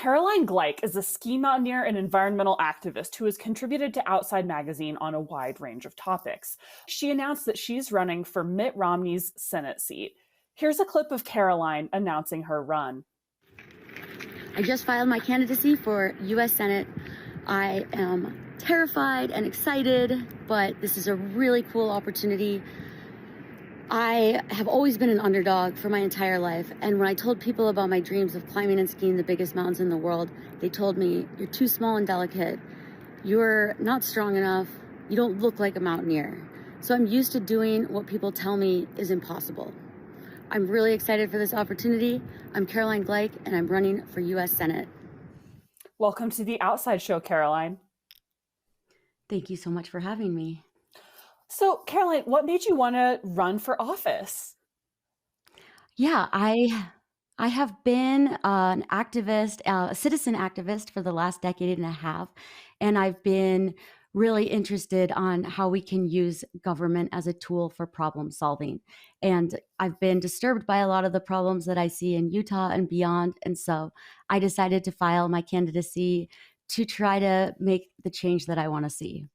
Caroline Gleich is a ski mountaineer and environmental activist who has contributed to Outside Magazine on a wide range of topics. She announced that she's running for Mitt Romney's Senate seat. Here's a clip of Caroline announcing her run. I just filed my candidacy for U.S. Senate. I am terrified and excited, but this is a really cool opportunity. I have always been an underdog for my entire life, and when I told people about my dreams of climbing and skiing the biggest mountains in the world, they told me, "You're too small and delicate. You're not strong enough. You don't look like a mountaineer." So I'm used to doing what people tell me is impossible. I'm really excited for this opportunity. I'm Caroline Gleich, and I'm running for U.S. Senate. Welcome to the Outside Show, Caroline. Thank you so much for having me. So, Caroline, what made you want to run for office? Yeah, I have been an activist, a citizen activist for the last decade and a half, and I've been really interested on how we can use government as a tool for problem solving. And I've been disturbed by a lot of the problems that I see in Utah and beyond, and so I decided to file my candidacy to try to make the change that I want to see.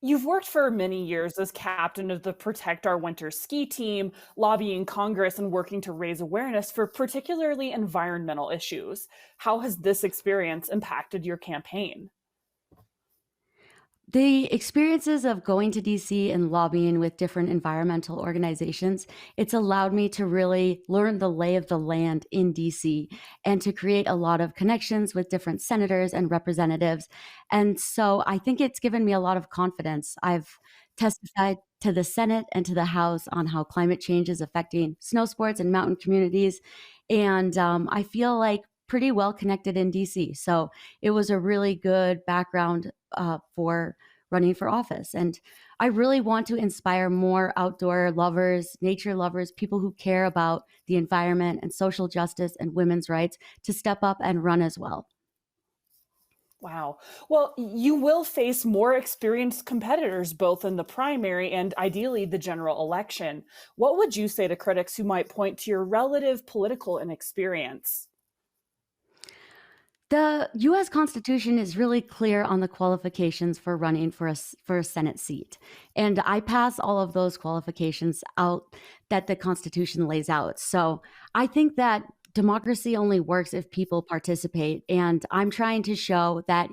You've worked for many years as captain of the Protect Our Winter ski team, lobbying Congress and working to raise awareness for particularly environmental issues. How has this experience impacted your campaign? The experiences of going to DC and lobbying with different environmental organizations, it's allowed me to really learn the lay of the land in DC and to create a lot of connections with different senators and representatives. And so I think it's given me a lot of confidence. I've testified to the Senate and to the House on how climate change is affecting snow sports and mountain communities. And I feel like pretty well connected in DC. So it was a really good background for running for office. And I really want to inspire more outdoor lovers, nature lovers, people who care about the environment and social justice and women's rights to step up and run as well. Wow. Well, you will face more experienced competitors both in the primary and ideally the general election. What would you say to critics who might point to your relative political inexperience? The US Constitution is really clear on the qualifications for running for for a Senate seat. And I pass all of those qualifications out that the Constitution lays out. So I think that democracy only works if people participate. And I'm trying to show that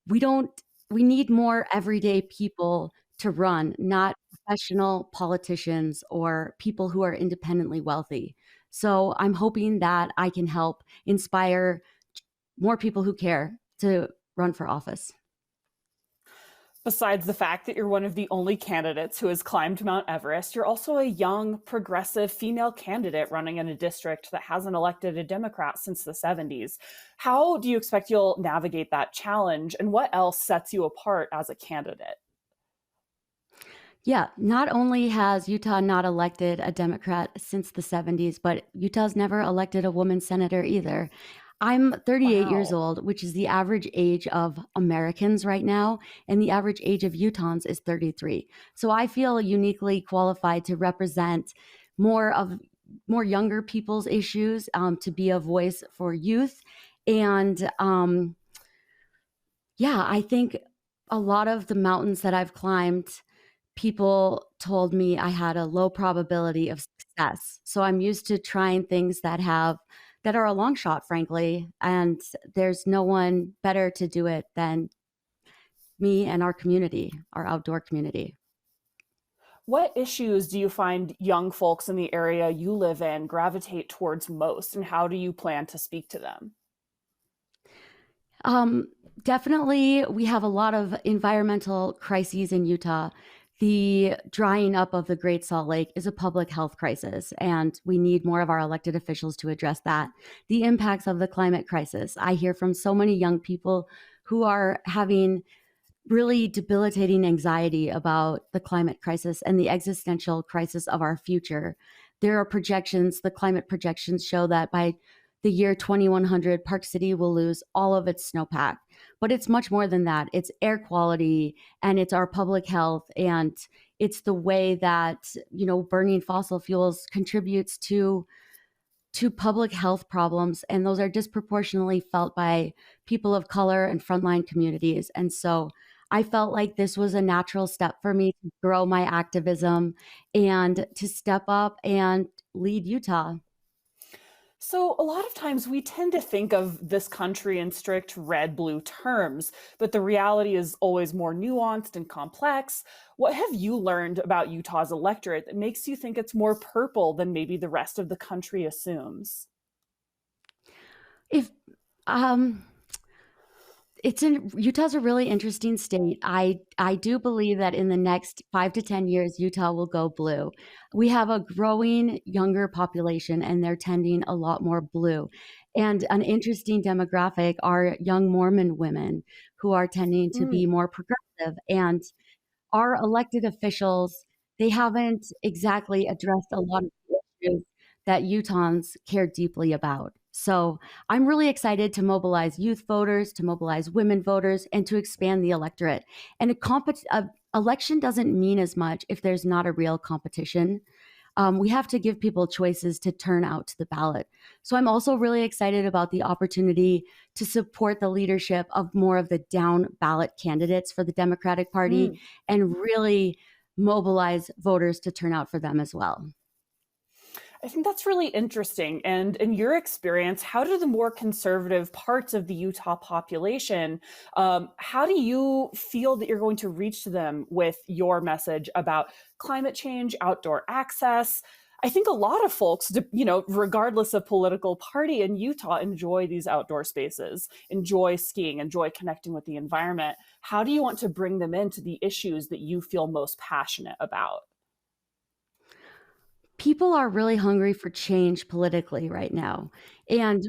we don't, we need more everyday people to run, not professional politicians or people who are independently wealthy. So I'm hoping that I can help inspire more people who care to run for office. Besides the fact that you're one of the only candidates who has climbed Mount Everest, you're also a young, progressive female candidate running in a district that hasn't elected a Democrat since the 70s. How do you expect you'll navigate that challenge, and what else sets you apart as a candidate? Yeah, not only has Utah not elected a Democrat since the 70s, but Utah's never elected a woman senator either. I'm 38 years Wow. old, which is the average age of Americans right now, and the average age of Utahns is 33. So I feel uniquely qualified to represent more of more younger people's issues, to be a voice for youth. And yeah, I think a lot of the mountains that I've climbed, people told me I had a low probability of success. So I'm used to trying things that are a long shot, frankly, and there's no one better to do it than me and our community, our outdoor community. What issues do you find young folks in the area you live in gravitate towards most, and how do you plan to speak to them? Um, Definitely, we have a lot of environmental crises in Utah. The drying up of the Great Salt Lake is a public health crisis, and we need more of our elected officials to address that. The impacts of the climate crisis. I hear from so many young people who are having really debilitating anxiety about the climate crisis and the existential crisis of our future. There are projections, the climate projections show that by the year 2100, Park City will lose all of its snowpack. But it's much more than that. It's air quality and it's our public health and it's the way that, burning fossil fuels contributes to to public health problems, and those are disproportionately felt by people of color and frontline communities. And so I felt like this was a natural step for me to grow my activism and to step up and lead Utah. So, a lot of times we tend to think of this country in strict red blue terms, but the reality is always more nuanced and complex. What have you learned about Utah's electorate that makes you think it's more purple than maybe the rest of the country assumes? If um It's in Utah's a really interesting state. I do believe that in the next 5 to 10 years, Utah will go blue. We have a growing younger population, and they're tending a lot more blue. And an interesting demographic are young Mormon women who are tending to Mm, be more progressive. And our elected officials, they haven't exactly addressed a lot of the issues that Utahns care deeply about. So I'm really excited to mobilize youth voters, to mobilize women voters, and to expand the electorate. And a election doesn't mean as much if there's not a real competition. We have to give people choices to turn out to the ballot. So I'm also really excited about the opportunity to support the leadership of more of the down ballot candidates for the Democratic Party mm. and really mobilize voters to turn out for them as well. I think that's really interesting. And in your experience, how do the more conservative parts of the Utah population, how do you feel that you're going to reach to them with your message about climate change, outdoor access? I think a lot of folks, regardless of political party in Utah, enjoy these outdoor spaces, enjoy skiing, enjoy connecting with the environment. How do you want to bring them into the issues that you feel most passionate about? People are really hungry for change politically right now. And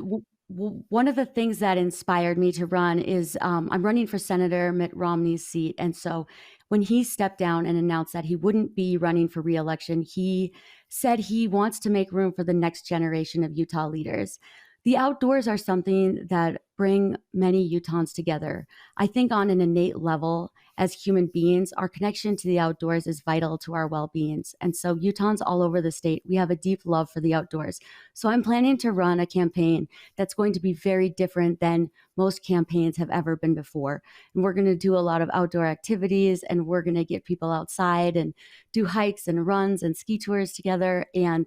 one of the things that inspired me to run is I'm running for Senator Mitt Romney's seat. And so when he stepped down and announced that he wouldn't be running for reelection, he said he wants to make room for the next generation of Utah leaders. The outdoors are something that bring many Utahns together. I think on an innate level, as human beings, our connection to the outdoors is vital to our well-beings. And so Utahns all over the state, we have a deep love for the outdoors. So I'm planning to run a campaign that's going to be very different than most campaigns have ever been before. And we're going to do a lot of outdoor activities, and we're going to get people outside and do hikes and runs and ski tours together. And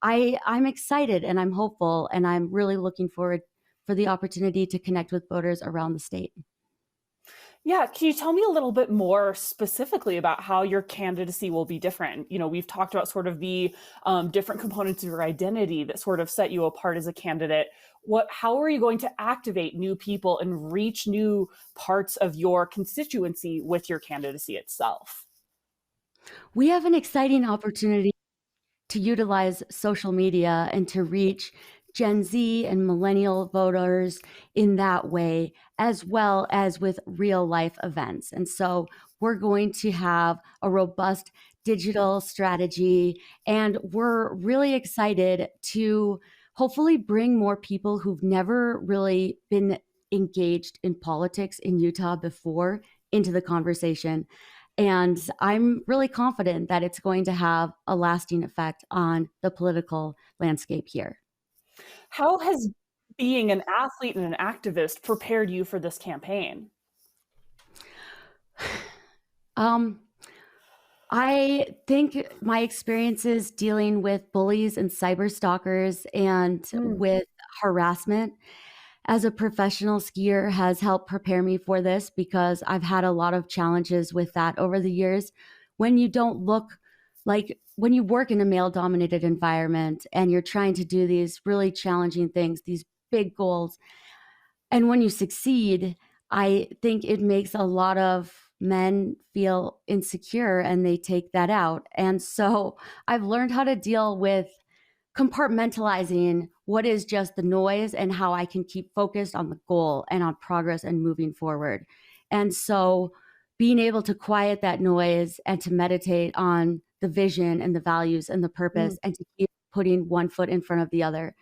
I'm excited and I'm hopeful, and I'm really looking forward for the opportunity to connect with voters around the state. Yeah, can you tell me a little bit more specifically about how your candidacy will be different? We've talked about sort of the different components of your identity that sort of set you apart as a candidate. How are you going to activate new people and reach new parts of your constituency with your candidacy itself? We have an exciting opportunity to utilize social media and to reach Gen Z and millennial voters in that way, as well as with real life events. And so we're going to have a robust digital strategy, and we're really excited to hopefully bring more people who've never really been engaged in politics in Utah before into the conversation. And I'm really confident that it's going to have a lasting effect on the political landscape here. How has being an athlete and an activist prepared you for this campaign? Um, I think my experiences dealing with bullies and cyber stalkers and Mm, with harassment as a professional skier has helped prepare me for this, because I've had a lot of challenges with that over the years. When you don't look like when you work in a male dominated environment and you're trying to do these really challenging things, these big goals, and when you succeed, I think it makes a lot of men feel insecure and they take that out. And so I've learned how to deal with compartmentalizing what is just the noise and how I can keep focused on the goal and on progress and moving forward. And so being able to quiet that noise and to meditate on the vision and the values and the mm. purpose and to keep putting one foot in front of the other.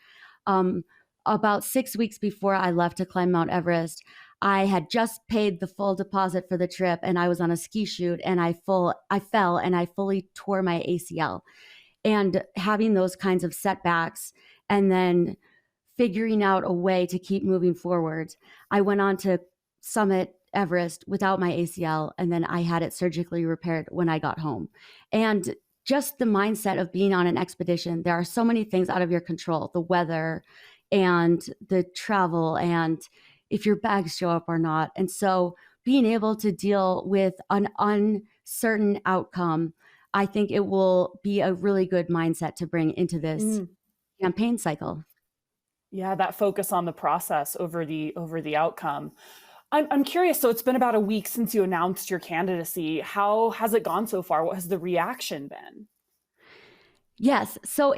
Um, about 6 weeks before I left to climb Mount Everest, I had just paid the full deposit for the trip, and I was on a ski shoot, and I fell and I fully tore my ACL. And having those kinds of setbacks and then figuring out a way to keep moving forward. I went on to summit Everest without my ACL, and then I had it surgically repaired when I got home. And just the mindset of being on an expedition, there are so many things out of your control, the weather and the travel, and if your bags show up or not. And so being able to deal with an uncertain outcome, I think it will be a really good mindset to bring into this campaign cycle. Yeah, that focus on the process over the outcome. I'm curious. So it's been about a week since you announced your candidacy. How has it gone so far? What has the reaction been? Yes. So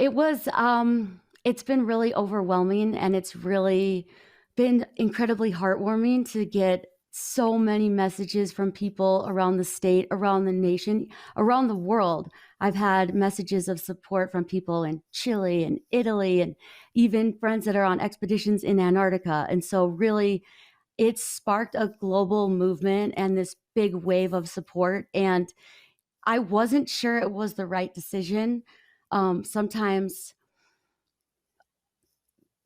it's been really overwhelming, and it's really been incredibly heartwarming to get so many messages from people around the state, around the nation, around the world. I've had messages of support from people in Chile and Italy, and even friends that are on expeditions in Antarctica. And so really, it's sparked a global movement and this big wave of support. And I wasn't sure it was the right decision. Sometimes,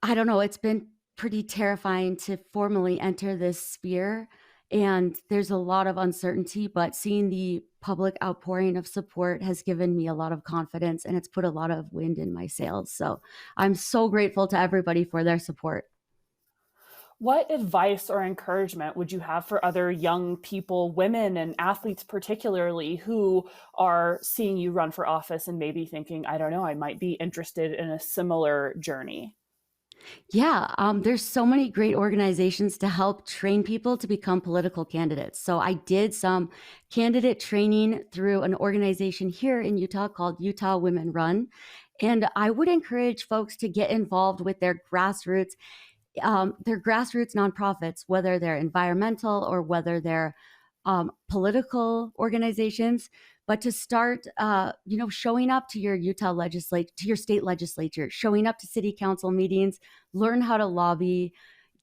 I don't know, it's been pretty terrifying to formally enter this sphere. And there's a lot of uncertainty, but seeing the public outpouring of support has given me a lot of confidence, and it's put a lot of wind in my sails. So I'm so grateful to everybody for their support. What advice or encouragement would you have for other young people, women and athletes particularly, who are seeing you run for office and maybe thinking, I don't know, I might be interested in a similar journey? Yeah, there's so many great organizations to help train people to become political candidates. So I did some candidate training through an organization here in Utah called Utah Women Run. And I would encourage folks to get involved with their grassroots nonprofits, whether they're environmental or whether they're political organizations, but to start, showing up to your Utah legislature, to your state legislature, showing up to city council meetings, learn how to lobby,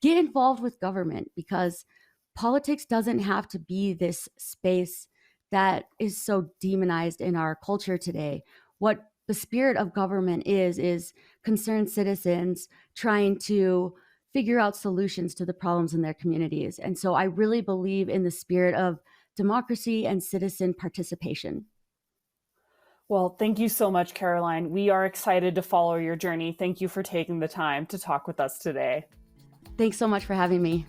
get involved with government, because politics doesn't have to be this space that is so demonized in our culture today. What the spirit of government is concerned citizens trying to figure out solutions to the problems in their communities. And so I really believe in the spirit of democracy and citizen participation. Well, thank you so much, Caroline. We are excited to follow your journey. Thank you for taking the time to talk with us today. Thanks so much for having me.